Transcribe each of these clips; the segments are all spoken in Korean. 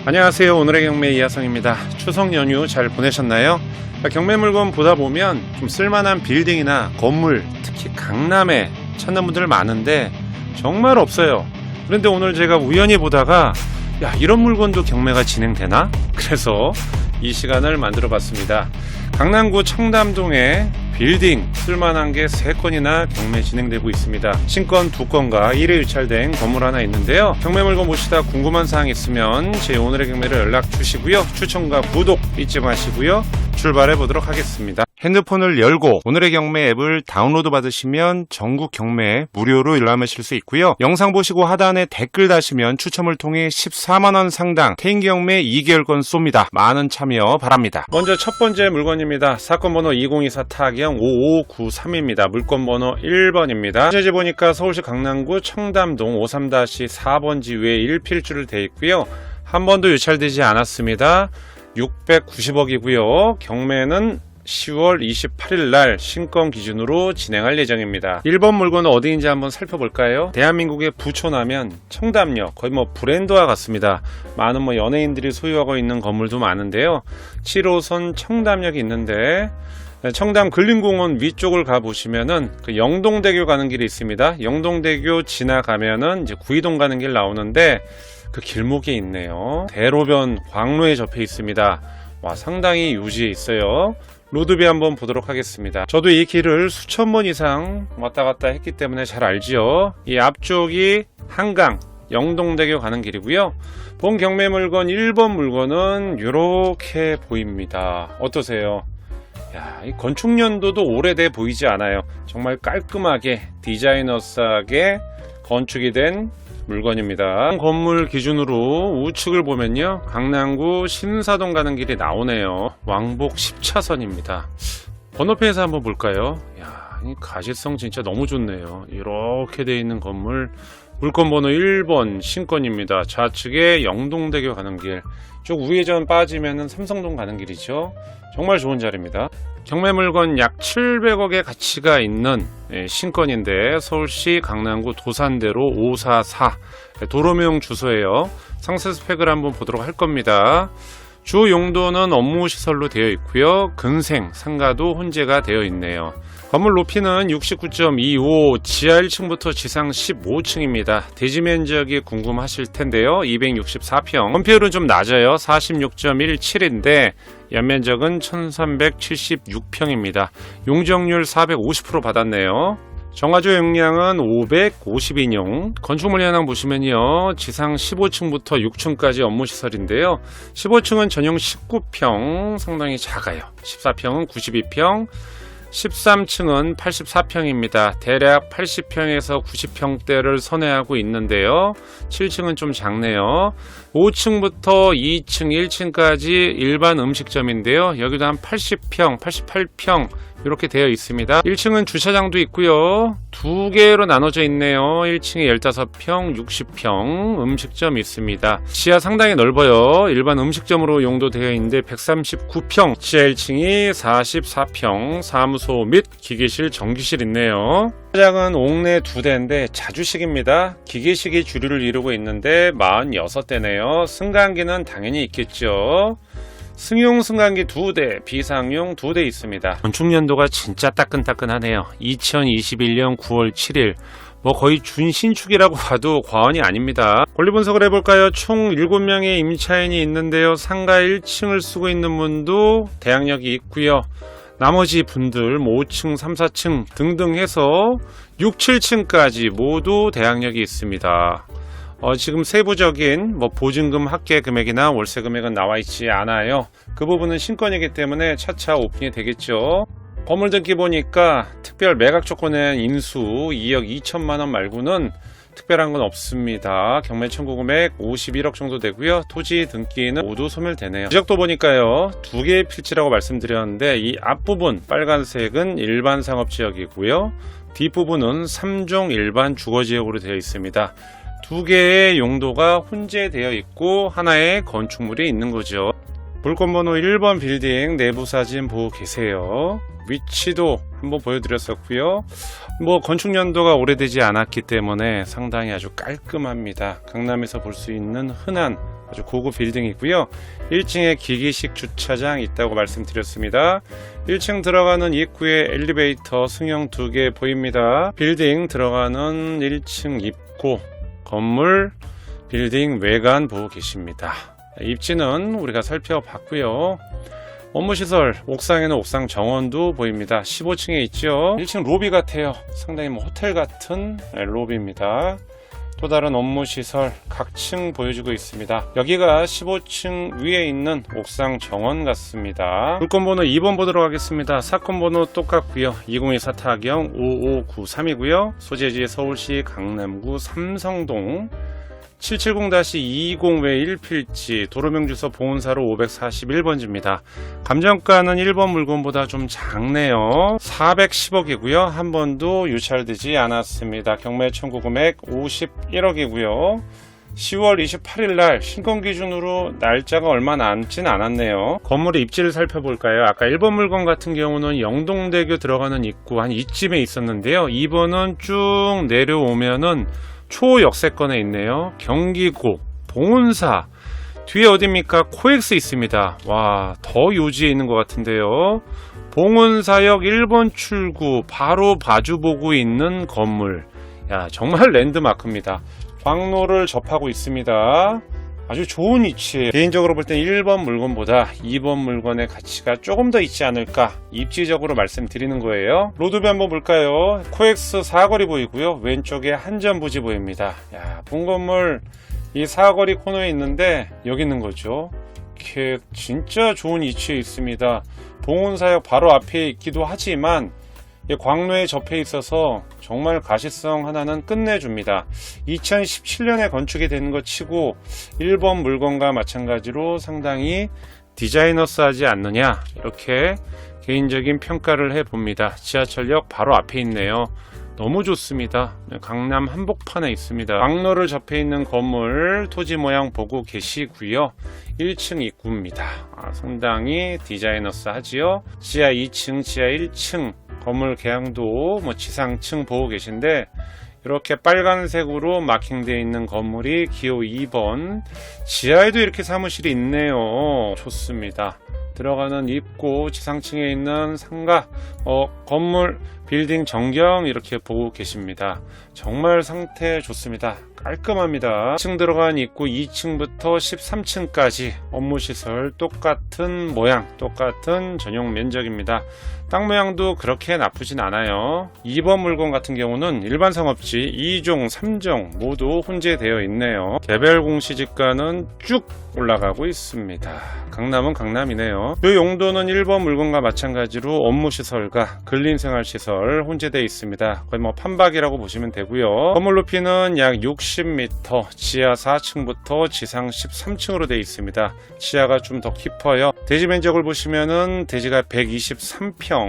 안녕하세요. 오늘의 경매 이하성입니다. 추석 연휴 잘 보내셨나요? 경매 물건 보다 보면 좀 쓸만한 빌딩이나 건물, 특히 강남에 찾는 분들 많은데 정말 없어요. 그런데 오늘 제가 우연히 보다가 이런 물건도 경매가 진행되나? 그래서 이 시간을 만들어 봤습니다. 강남구 청담동에 빌딩 쓸만한 게 3건이나 경매 진행되고 있습니다. 신건 2건과 1회 유찰된 건물 하나 있는데요. 경매 물건 보시다 궁금한 사항 있으면 제 오늘의 경매를 연락 주시고요. 추천과 구독 잊지 마시고요. 출발해 보도록 하겠습니다. 핸드폰을 열고 오늘의 경매 앱을 다운로드 받으시면 전국 경매 무료로 열람하실 수 있고요. 영상 보시고 하단에 댓글 다시면 추첨을 통해 14만원 상당 개인 경매 2개월권 쏩니다. 많은 참여 바랍니다. 먼저 첫 번째 물건입니다. 사건 번호 2024 타경 5593입니다. 물건 번호 1번입니다. 현재 보니까 서울시 강남구 청담동 53-4번지 외에 1필주를 되어 있고요. 한 번도 유찰되지 않았습니다. 690억이고요. 경매는 10월 28일 날 신건 기준으로 진행할 예정입니다. 1번 물건은 어디인지 한번 살펴볼까요? 대한민국의 부촌하면 청담역, 거의 브랜드와 같습니다. 많은 연예인들이 소유하고 있는 건물도 많은데요. 7호선 청담역이 있는데 청담 근린공원 위쪽을 가보시면은 영동대교 가는 길이 있습니다. 영동대교 지나가면은 이제 구이동 가는 길 나오는데 그 길목에 있네요. 대로변 광로에 접해 있습니다. 상당히 유지해 있어요. 로드뷰 한번 보도록 하겠습니다. 저도 이 길을 수천 번 이상 왔다 갔다 했기 때문에 잘 알지요. 이 앞쪽이 한강 영동대교 가는 길이고요. 본 경매 물건 1번 물건은 이렇게 보입니다. 어떠세요? 이 건축 연도도 오래돼 보이지 않아요. 정말 깔끔하게 디자이너스하게 건축이 된 물건입니다. 건물 기준으로 우측을 보면요, 강남구 신사동 가는 길이 나오네요. 왕복 10차선입니다. 번호표에서 한번 볼까요? 이 가시성 진짜 너무 좋네요. 이렇게 되어 있는 건물, 물건 번호 1번 신건입니다. 좌측에 영동대교 가는 길, 쭉 우회전 빠지면은 삼성동 가는 길이죠. 정말 좋은 자리입니다. 경매 물건 약 700억의 가치가 있는 신건인데 서울시 강남구 도산대로 544 도로명 주소예요. 상세 스펙을 한번 보도록 할 겁니다. 주 용도는 업무시설로 되어 있고요. 근생, 상가도 혼재가 되어 있네요. 건물 높이는 69.25, 지하 1층부터 지상 15층입니다. 대지 면적이 궁금하실 텐데요. 264평. 건폐율은 좀 낮아요. 46.17인데 연면적은 1376평입니다. 용적률 450% 받았네요. 정화조 용량은 552뇽. 건축물 현황 보시면요, 지상 15층부터 6층까지 업무시설인데요. 15층은 전용 19평, 상당히 작아요. 14평은 92평, 13층은 84평입니다. 대략 80평에서 90평대를 선회하고 있는데요. 7층은 좀 작네요. 5층부터 2층, 1층까지 일반 음식점인데요. 여기도 한 80평, 88평 이렇게 되어 있습니다. 1층은 주차장도 있고요. 2개로 나눠져 있네요. 1층에 15평, 60평 음식점이 있습니다. 지하 상당히 넓어요. 일반 음식점으로 용도되어 있는데 139평, 지하 1층이 44평, 사무소 및 기계실, 전기실 있네요. 주차장은 옥내 2대인데 자주식입니다. 기계식이 주류를 이루고 있는데 46대네요. 승강기는 당연히 있겠죠. 승용 승강기 2대, 비상용 2대 있습니다. 건축 연도가 진짜 따끈따끈하네요. 2021년 9월 7일. 거의 준신축이라고 봐도 과언이 아닙니다. 권리 분석을 해볼까요? 총 7명의 임차인이 있는데요. 상가 1층을 쓰고 있는 분도 대항력이 있고요. 나머지 분들 5층, 3, 4층 등등 해서 6, 7층까지 모두 대항력이 있습니다. 지금 세부적인 보증금 합계 금액이나 월세 금액은 나와 있지 않아요. 그 부분은 신건이기 때문에 차차 오픈이 되겠죠. 건물 등기 보니까 특별 매각 조건의 인수 2억 2천만원 말고는 특별한 건 없습니다. 경매 청구 금액 51억 정도 되고요. 토지 등기는 모두 소멸되네요. 지적도 보니까요, 2개의 필지라고 말씀드렸는데 이 앞부분 빨간색은 일반 상업지역이고요. 뒷부분은 3종 일반 주거지역으로 되어 있습니다. 2개의 용도가 혼재되어 있고 하나의 건축물이 있는 거죠. 물건 번호 1번 빌딩 내부 사진 보고 계세요. 위치도 한번 보여드렸었고요. 건축 연도가 오래되지 않았기 때문에 상당히 아주 깔끔합니다. 강남에서 볼 수 있는 흔한 아주 고급 빌딩이고요. 1층에 기기식 주차장 있다고 말씀드렸습니다. 1층 들어가는 입구에 엘리베이터 승용 2개 보입니다. 빌딩 들어가는 1층 입구, 건물, 빌딩 외관 보고 계십니다. 입지는 우리가 살펴봤고요. 업무시설, 옥상에는 옥상 정원도 보입니다. 15층에 있죠. 1층 로비 같아요. 상당히 호텔 같은 로비입니다. 또 다른 업무시설 각 층 보여주고 있습니다. 여기가 15층 위에 있는 옥상 정원 같습니다. 물건번호 2번 보도록 하겠습니다. 사건번호 똑같고요. 2024 타경 5593이고요. 소재지 서울시 강남구 삼성동 770-20-1필지, 도로명주소 보은사로 541번지입니다. 감정가는 1번 물건보다 좀 작네요. 410억이고요. 한 번도 유찰되지 않았습니다. 경매 청구 금액 51억이고요. 10월 28일날 신건 기준으로 날짜가 얼마 남진 않았네요. 건물의 입지를 살펴볼까요? 아까 1번 물건 같은 경우는 영동대교 들어가는 입구 한 이쯤에 있었는데요. 2번은 쭉 내려오면은 초역세권에 있네요. 경기고, 봉은사, 뒤에 어딥니까? 코엑스 있습니다. 와, 더 요지에 있는 것 같은데요. 봉은사역 1번 출구 바로 마주보고 있는 건물. 야, 정말 랜드마크입니다. 광로를 접하고 있습니다. 아주 좋은 위치에, 개인적으로 볼 땐 1번 물건보다 2번 물건의 가치가 조금 더 있지 않을까, 입지적으로 말씀드리는 거예요. 로드뷰 한번 볼까요? 코엑스 사거리 보이고요. 왼쪽에 한전부지 보입니다. 야, 본 건물 이 사거리 코너에 있는데 여기 있는 거죠. 이렇게 진짜 좋은 위치에 있습니다. 봉은사역 바로 앞에 있기도 하지만 광로에 접해 있어서 정말 가시성 하나는 끝내줍니다. 2017년에 건축이 된 것 치고 1번 물건과 마찬가지로 상당히 디자이너스하지 않느냐, 이렇게 개인적인 평가를 해봅니다. 지하철역 바로 앞에 있네요. 너무 좋습니다. 강남 한복판에 있습니다. 광로를 접해 있는 건물 토지 모양 보고 계시고요. 1층 입구입니다. 상당히 디자이너스하지요. 지하 2층, 지하 1층 건물 계양도 지상층 보고 계신데, 이렇게 빨간색으로 마킹되어 있는 건물이 기호 2번. 지하에도 이렇게 사무실이 있네요. 좋습니다. 들어가는 입구, 지상층에 있는 상가, 건물, 빌딩 전경 이렇게 보고 계십니다. 정말 상태 좋습니다. 깔끔합니다. 1층 들어간 입구 2층부터 13층까지 업무시설 똑같은 모양, 똑같은 전용 면적입니다. 땅 모양도 그렇게 나쁘진 않아요. 2번 물건 같은 경우는 일반 상업지 2종, 3종 모두 혼재되어 있네요. 개별 공시지가는 쭉 올라가고 있습니다. 강남은 강남이네요. 이 용도는 1번 물건과 마찬가지로 업무시설과 근린생활시설 혼재되어 있습니다. 거의 판박이라고 보시면 되고요. 건물 높이는 약 60m, 지하 4층부터 지상 13층으로 되어 있습니다. 지하가 좀 더 깊어요. 대지 면적을 보시면은 대지가 123평,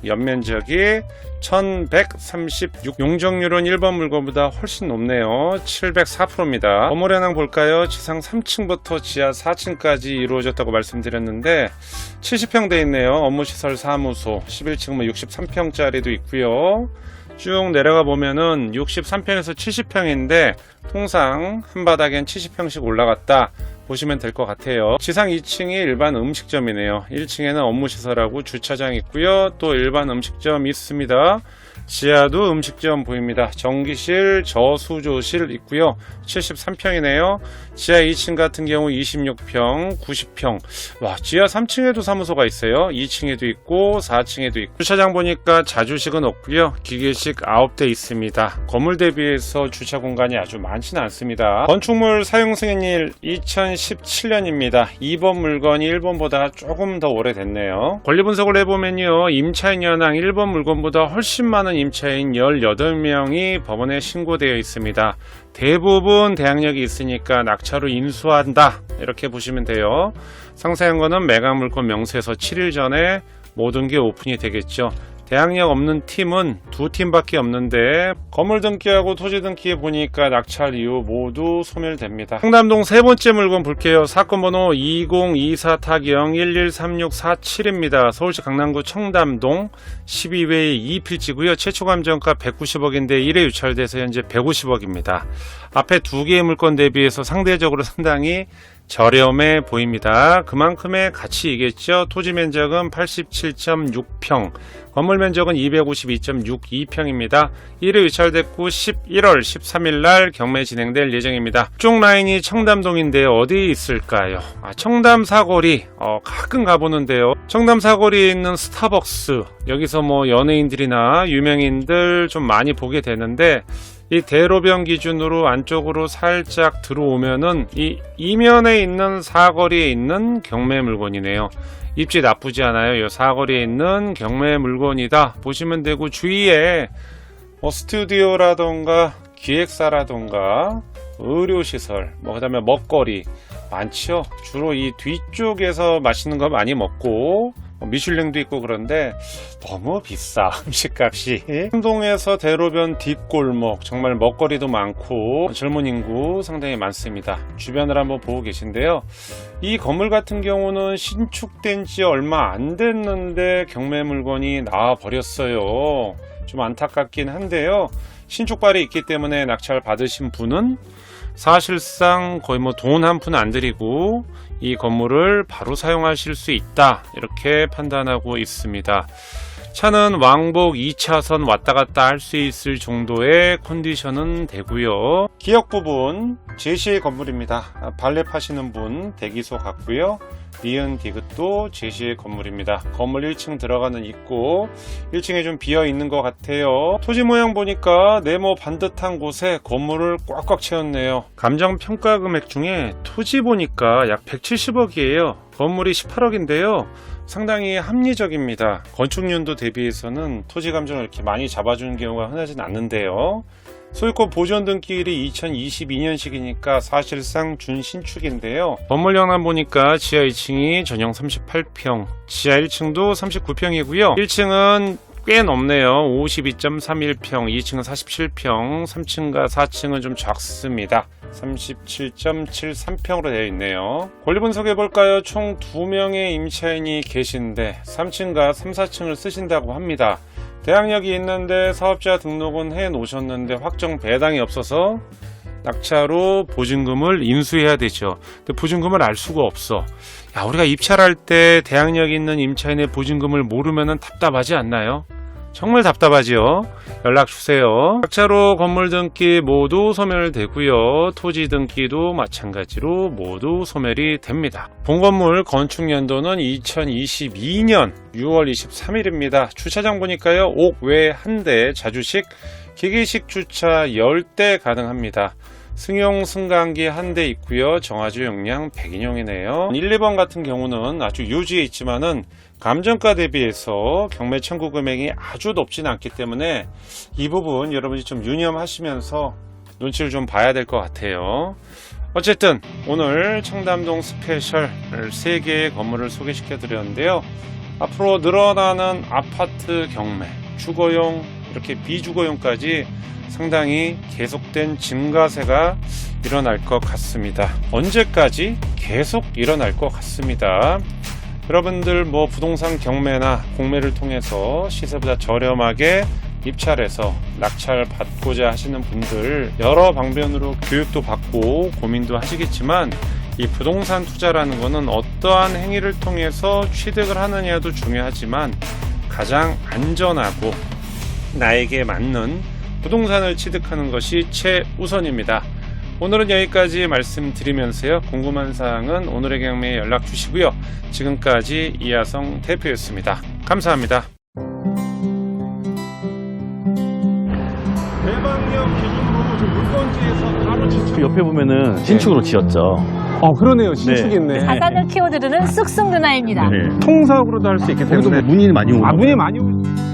연면적이 1136, 용적률은 1번 물건보다 훨씬 높네요. 704%입니다. 건물 현황 볼까요? 지상 3층부터 지하 4층까지 이루어졌다고 말씀드렸는데 70평 돼 있네요. 업무시설 사무소 11층 63평짜리도 있고요. 쭉 내려가 보면은 63평에서 70평인데 통상 한 바닥엔 70평씩 올라갔다 보시면 될 것 같아요. 지상 2층이 일반 음식점이네요. 1층에는 업무시설하고 주차장 있고요. 또 일반 음식점 있습니다. 지하도 음식점 보입니다. 전기실, 저수조실 있고요. 73평이네요. 지하 2층 같은 경우 26평, 90평. 와, 지하 3층에도 사무소가 있어요. 2층에도 있고 4층에도 있고. 주차장 보니까 자주식은 없고요. 기계식 9대 있습니다. 건물 대비해서 주차 공간이 아주 많지는 않습니다. 건축물 사용 승인일 2017년입니다. 2번 물건이 1번보다 조금 더 오래됐네요. 권리 분석을 해보면요, 임차인 현황 1번 물건보다 훨씬 많은 임차인 18명이 법원에 신고되어 있습니다. 대부분 대항력이 있으니까 낙찰로 인수한다, 이렇게 보시면 돼요. 상세한 거는 매각 물건 명세서 7일 전에 모든 게 오픈이 되겠죠. 대항력 없는 팀은 2팀밖에 없는데 건물 등기하고 토지 등기에 보니까 낙찰 이후 모두 소멸됩니다. 청담동 세 번째 물건 볼게요. 사건 번호 2024 타경 113647입니다. 서울시 강남구 청담동 12회 2필지고요. 최초 감정가 190억인데 1회 유찰돼서 현재 150억입니다. 앞에 두 개의 물건 대비해서 상대적으로 상당히 저렴해 보입니다. 그만큼의 가치이겠죠. 토지 면적은 87.6평, 건물 면적은 252.62평입니다. 1회 유찰됐고 11월 13일 날 경매 진행될 예정입니다. 쪽 라인이 청담동인데 어디에 있을까요? 청담 사거리 가끔 가보는데요. 청담 사거리에 있는 스타벅스, 여기서 뭐 연예인들이나 유명인들 좀 많이 보게 되는데, 이 대로변 기준으로 안쪽으로 살짝 들어오면은 이 이면에 있는 사거리에 있는 경매 물건이네요. 입지 나쁘지 않아요. 이 사거리에 있는 경매 물건이다 보시면 되고, 주위에 스튜디오라던가 기획사라던가 의료시설, 그다음에 먹거리 많죠. 주로 이 뒤쪽에서 맛있는 거 많이 먹고 미슐랭도 있고 그런데 너무 비싸, 음식값이. 삼동에서 대로변 뒷골목, 정말 먹거리도 많고 젊은 인구 상당히 많습니다. 주변을 한번 보고 계신데요. 이 건물 같은 경우는 신축된 지 얼마 안 됐는데 경매 물건이 나와 버렸어요. 좀 안타깝긴 한데요. 신축발이 있기 때문에 낙찰 받으신 분은 사실상 거의 뭐 돈 한 푼 안 들이고 이 건물을 바로 사용하실 수 있다, 이렇게 판단하고 있습니다. 차는 왕복 2차선 왔다 갔다 할 수 있을 정도의 컨디션은 되고요. 기역 부분 제시의 건물입니다. 발레 파시는 분 대기소 같고요. 니은 디귿도 제시의 건물입니다. 건물 1층 들어가는 입구 1층에 좀 비어 있는 것 같아요. 토지 모양 보니까 네모 반듯한 곳에 건물을 꽉꽉 채웠네요. 감정 평가 금액 중에 토지 보니까 약 170억이에요. 건물이 18억인데요. 상당히 합리적입니다. 건축연도 대비해서는 토지 감정을 이렇게 많이 잡아주는 경우가 흔하진 않는데요. 소유권 보존 등기일이 2022년식이니까 사실상 준신축인데요. 건물 영남 보니까 지하 2층이 전용 38평, 지하 1층도 39평이고요. 1층은 꽤 넓네요. 52.31평, 2층은 47평, 3층과 4층은 좀 작습니다. 37.73평으로 되어 있네요. 권리 분석해 볼까요? 총 2명의 임차인이 계신데 3층과 3, 4층을 쓰신다고 합니다. 대항력이 있는데 사업자 등록은 해 놓으셨는데 확정 배당이 없어서 낙찰로 보증금을 인수해야 되죠. 근데 보증금을 알 수가 없어. 우리가 입찰할 때 대항력 있는 임차인의 보증금을 모르면 답답하지 않나요? 정말 답답하지요. 연락 주세요. 낙찰로 건물 등기 모두 소멸되고요. 토지 등기도 마찬가지로 모두 소멸이 됩니다. 본건물 건축 연도는 2022년 6월 23일입니다. 주차장 보니까요. 옥외 1대, 자주식, 기계식 주차 10대 가능합니다. 승용 승강기 1대 있고요. 정화조 용량 100인용이네요. 1, 2번 같은 경우는 아주 유지에 있지만은 감정가 대비해서 경매 청구 금액이 아주 높지는 않기 때문에 이 부분 여러분이 좀 유념하시면서 눈치를 좀 봐야 될 것 같아요. 어쨌든 오늘 청담동 스페셜 3개의 건물을 소개시켜 드렸는데요. 앞으로 늘어나는 아파트 경매, 주거용, 이렇게 비주거용까지 상당히 계속된 증가세가 일어날 것 같습니다. 언제까지 계속 일어날 것 같습니다. 여러분들 부동산 경매나 공매를 통해서 시세보다 저렴하게 입찰해서 낙찰 받고자 하시는 분들, 여러 방면으로 교육도 받고 고민도 하시겠지만 이 부동산 투자라는 것은 어떠한 행위를 통해서 취득을 하느냐도 중요하지만 가장 안전하고 나에게 맞는 부동산을 취득하는 것이 최우선입니다. 오늘은 여기까지 말씀드리면서요. 궁금한 사항은 오늘의 경매에 연락 주시고요. 지금까지 이하성 대표였습니다. 감사합니다. 대방역 기준으로 좀 물건지에서 바로 그 옆에 보면은 신축으로 지었죠. 그러네요. 신축이 있네. 자산을 키워드리는 쑥쑥 누나입니다. 네. 통사업으로도 할 수 있기 거기도 때문에 문의 많이 오고. 문이 많이 오고.